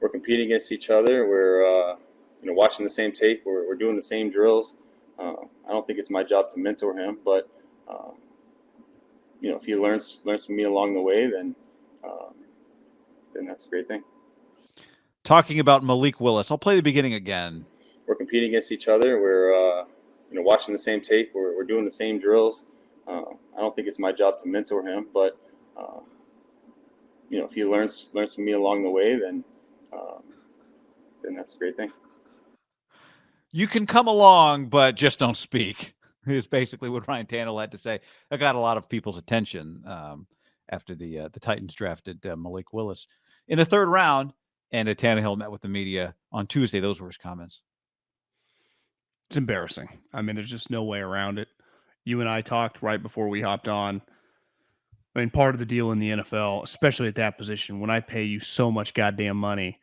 we're competing against each other. We're watching the same tape. We're doing the same drills. I don't think it's my job to mentor him, but if he learns from me along the way, then that's a great thing. Talking about Malik Willis, I'll play the beginning again. We're competing against each other. We're watching the same tape. We're doing the same drills. I don't think it's my job to mentor him, but if he learns from me along the way, then that's a great thing. You can come along, but just don't speak, is basically what Ryan Tannehill had to say. That got a lot of people's attention after the Titans drafted Malik Willis in the third round, and Tannehill met with the media on Tuesday. Those were his comments. It's embarrassing. I mean, there's just no way around it. You and I talked right before we hopped on. I mean, part of the deal in the NFL, especially at that position, when I pay you so much goddamn money,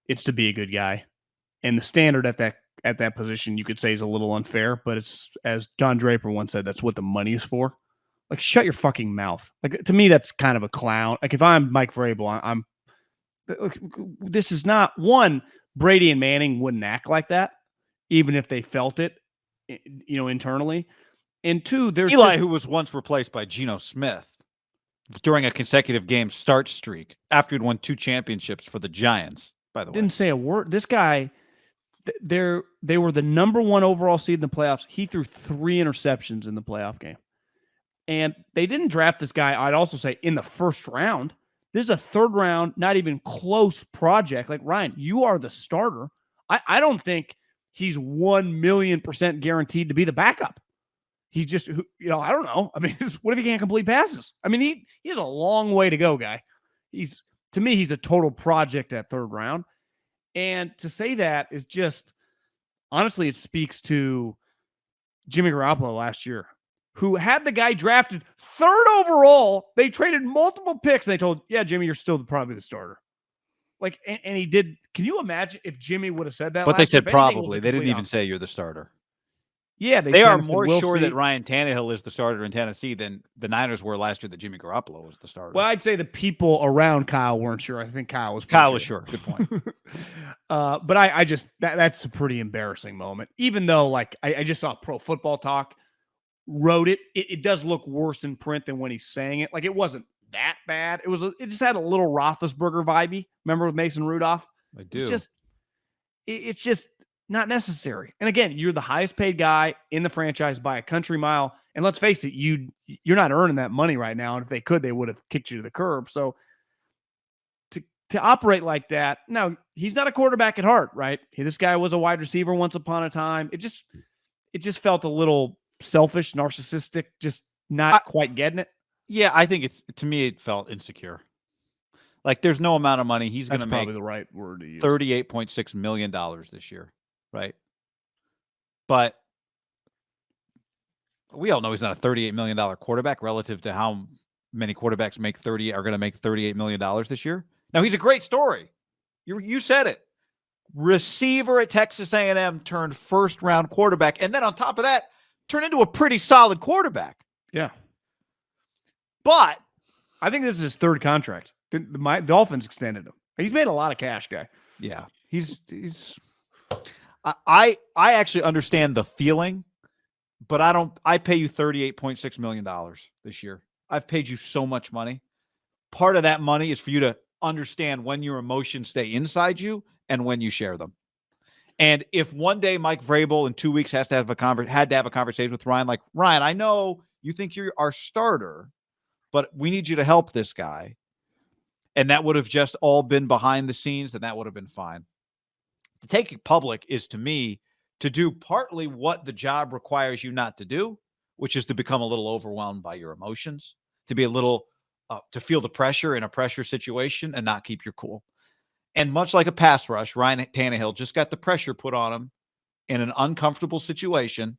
it's to be a good guy. And the standard at that position, you could say, is a little unfair, but it's, as Don Draper once said, that's what the money is for. Like, shut your fucking mouth. Like, to me, that's kind of a clown. Like, if I'm Mike Vrabel, look, this is not one. Brady and Manning wouldn't act like that, even if they felt it, internally. And two, there's Eli, who was once replaced by Geno Smith during a consecutive game start streak after he'd won 2 championships for the Giants, by the way. Didn't say a word. This guy, they were the number 1 overall seed in the playoffs. He threw 3 interceptions in the playoff game. And they didn't draft this guy, I'd also say, in the first round. This is a third round, not even close project. Like, Ryan, you are the starter. I don't think he's 1,000,000% guaranteed to be the backup. He just, I don't know. I mean, what if he can't complete passes? I mean, he has a long way to go, guy. To me, he's a total project at third round. And to say that is just, honestly, it speaks to Jimmy Garoppolo last year, who had the guy drafted 3rd overall. They traded multiple picks, and they told, yeah, Jimmy, you're still probably the starter. Like, and he did. Can you imagine if Jimmy would have said that? But they said year? probably. They didn't even say you're the starter. Yeah, they are more sure that Ryan Tannehill is the starter in Tennessee than the Niners were last year that Jimmy Garoppolo was the starter. Well, I'd say the people around Kyle weren't sure. I think Kyle was sure. Good point. But I just that's a pretty embarrassing moment. Even though, like, I just saw Pro Football Talk wrote it. It does look worse in print than when he's saying it. Like, it wasn't that bad. It just had a little Roethlisberger vibey. Remember with Mason Rudolph? I do. It's just not necessary. And again, you're the highest paid guy in the franchise by a country mile. And let's face it, you're not earning that money right now. And if they could, they would have kicked you to the curb. So to operate like that, now he's not a quarterback at heart, right? This guy was a wide receiver once upon a time. It just felt a little selfish, narcissistic, just not quite getting it. Yeah, I think to me, it felt insecure. Like, there's no amount of money he's going to make. Probably the right word to use. $38.6 million this year. Right. But we all know he's not a $38 million quarterback relative to how many quarterbacks are going to make $38 million this year. Now, he's a great story. You said it. Receiver at Texas A&M turned first-round quarterback. And then on top of that, turned into a pretty solid quarterback. Yeah. But I think this is his 3rd contract. The Dolphins extended him. He's made a lot of cash, guy. Yeah. He's I actually understand the feeling, but I pay you $38.6 million this year. I've paid you so much money. Part of that money is for you to understand when your emotions stay inside you and when you share them. And if one day Mike Vrabel in 2 weeks had to have a conversation with Ryan, like, Ryan, I know you think you're our starter, but we need you to help this guy. And that would have just all been behind the scenes, and that would have been fine. To take it public is, to me, to do partly what the job requires you not to do, which is to become a little overwhelmed by your emotions, to be a little, to feel the pressure in a pressure situation and not keep your cool. And much like a pass rush, Ryan Tannehill just got the pressure put on him in an uncomfortable situation,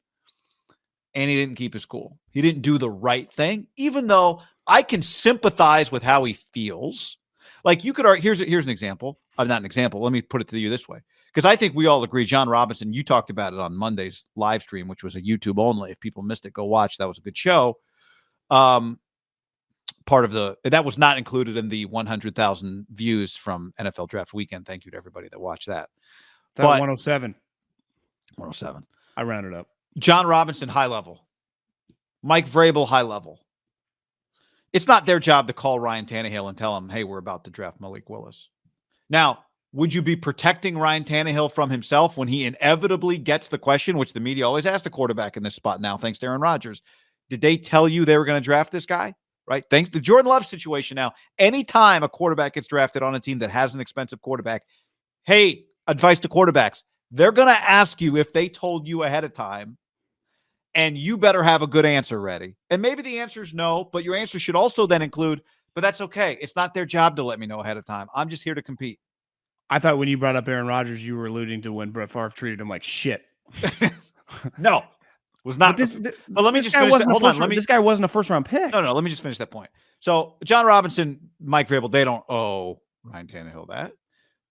and he didn't keep his cool. He didn't do the right thing, even though I can sympathize with how he feels. Like, you could argue, here's an example. Not an example. Let me put it to you this way. Because I think we all agree, John Robinson, you talked about it on Monday's live stream, which was a YouTube only. If people missed it, go watch. That was a good show. part of that was not included in the 100,000 views from NFL Draft Weekend. Thank you to everybody that watched that. That 107. 107. I rounded up. John Robinson, high level. Mike Vrabel, high level. It's not their job to call Ryan Tannehill and tell him, hey, we're about to draft Malik Willis. Now, would you be protecting Ryan Tannehill from himself when he inevitably gets the question, which the media always asks the quarterback in this spot now, thanks to Aaron Rodgers? Did they tell you they were going to draft this guy? Right? Thanks to the Jordan Love situation now. Anytime a quarterback gets drafted on a team that has an expensive quarterback, hey, advice to quarterbacks, they're going to ask you if they told you ahead of time, and you better have a good answer ready. And maybe the answer is no, but your answer should also then include, but that's okay. It's not their job to let me know ahead of time. I'm just here to compete. I thought when you brought up Aaron Rodgers, you were alluding to when Brett Favre treated him like shit. No, was not. But let me just finish that. Hold on. This guy wasn't a first-round pick. No. Let me just finish that point. So John Robinson, Mike Vrabel, they don't owe Ryan Tannehill that.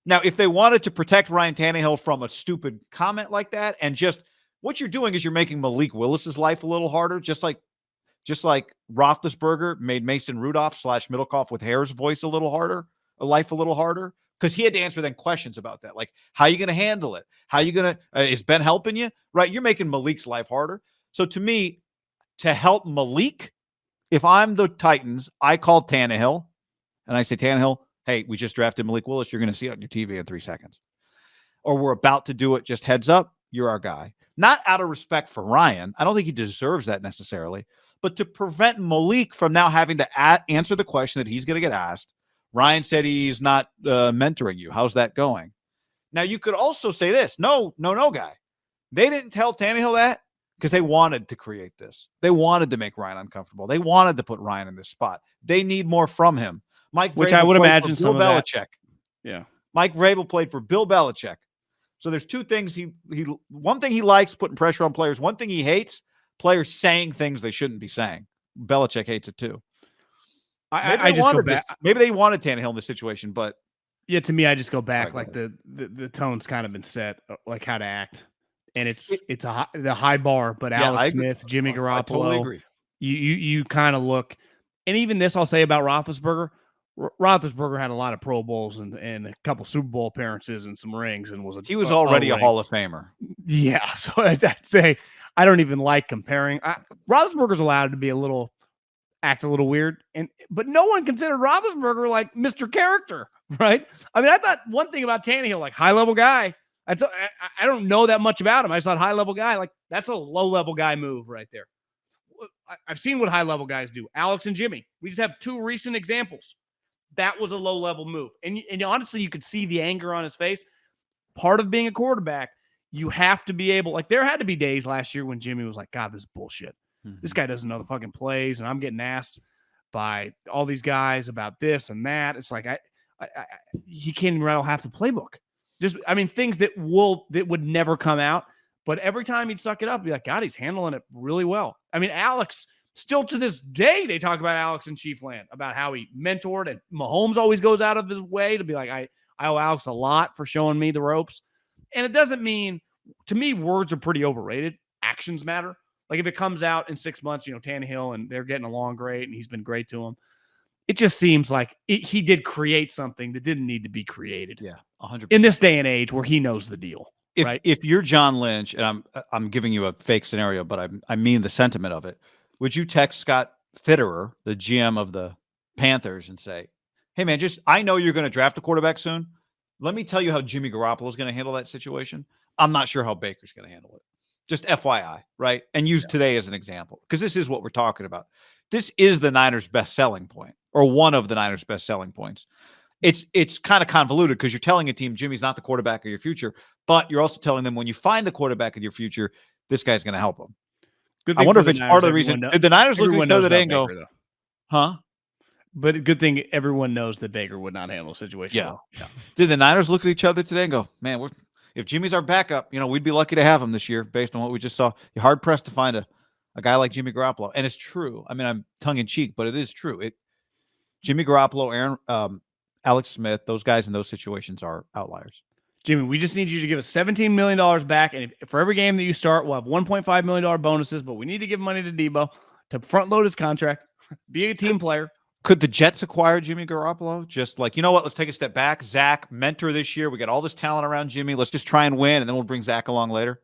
Now, if they wanted to protect Ryan Tannehill from a stupid comment like that, and just what you're doing is you're making Malik Willis's life a little harder, just like Roethlisberger made Mason Rudolph / Middlecoff with Hair's voice a little harder, because he had to answer then questions about that. Like, how are you going to handle it? How are you going to, is Ben helping you? Right? You're making Malik's life harder. So to me, to help Malik, if I'm the Titans, I call Tannehill and I say, Tannehill, hey, we just drafted Malik Willis. You're going to see it on your TV in 3 seconds. Or we're about to do it. Just heads up. You're our guy. Not out of respect for Ryan. I don't think he deserves that necessarily, but to prevent Malik from now having to answer the question that he's going to get asked. Ryan said he's not mentoring you. How's that going? Now, you could also say this. No, guy. They didn't tell Tannehill that because they wanted to create this. They wanted to make Ryan uncomfortable. They wanted to put Ryan in this spot. They need more from him. Which I would imagine some Bill of Belichick. that. Yeah. Mike Vrabel played for Bill Belichick. So there's two things one thing he likes, putting pressure on players. One thing he hates, players saying things they shouldn't be saying. Belichick hates it too. I just go back. Maybe they wanted Tannehill in this situation, but yeah, to me, I just go back. Like the tone's kind of been set, like how to act, and it's the high bar. But yeah, Alex Smith, Jimmy Garoppolo, I totally agree. You kind of look, and even this I'll say about Roethlisberger. Roethlisberger had a lot of Pro Bowls and a couple Super Bowl appearances and some rings, and he was already a Hall of Famer. Yeah, so I'd say I don't even like comparing. Roethlisberger's allowed to act a little weird, but no one considered Roethlisberger like Mr. Character, right? I mean, I thought one thing about Tannehill, like high level guy. I don't know that much about him. I just thought high level guy, like that's a low level guy move right there. I've seen what high level guys do. Alex and Jimmy. We just have 2 recent examples. That was a low level move, and honestly, you could see the anger on his face. Part of being a quarterback, you have to be able. Like there had to be days last year when Jimmy was like, "God, this is bullshit. This guy doesn't know the fucking plays, and I'm getting asked by all these guys about this and that." It's like he can't even rattle half the playbook. Things that would never come out. But every time he'd suck it up, be like, God, he's handling it really well. I mean, Alex, still to this day, they talk about Alex in Chiefland, about how he mentored, and Mahomes always goes out of his way to be like, I owe Alex a lot for showing me the ropes. And it doesn't mean, to me, words are pretty overrated. Actions matter. Like if it comes out in 6 months, Tannehill and they're getting along great and he's been great to him. It just seems like he did create something that didn't need to be created. Yeah, 100%. In this day and age where he knows the deal. If you're John Lynch, and I'm giving you a fake scenario, but I mean the sentiment of it, would you text Scott Fitterer, the GM of the Panthers, and say, hey man, I know you're going to draft a quarterback soon. Let me tell you how Jimmy Garoppolo is going to handle that situation. I'm not sure how Baker's going to handle it. Just FYI, right? And use today as an example, because this is what we're talking about. This is the Niners' best selling point, or one of the Niners' best selling points. It's kind of convoluted because you're telling a team Jimmy's not the quarterback of your future, but you're also telling them when you find the quarterback of your future, this guy's going to help them. I wonder if it's part of the reason. Did the Niners look at each other today and go, huh? But a good thing everyone knows that Baker would not handle a situation well. Yeah. Did the Niners look at each other today and go, man, if Jimmy's our backup, we'd be lucky to have him this year based on what we just saw. You're hard pressed to find a guy like Jimmy Garoppolo. And it's true. I mean, I'm tongue in cheek, but it is true. Jimmy Garoppolo, Alex Smith, those guys in those situations are outliers. Jimmy, we just need you to give us $17 million back. And for every game that you start, we'll have $1.5 million bonuses, but we need to give money to Debo to front load his contract, be a team player, Could the Jets acquire Jimmy Garoppolo? Just like, you know what? Let's take a step back. Zach, mentor this year. We got all this talent around Jimmy. Let's just try and win, and then we'll bring Zach along later.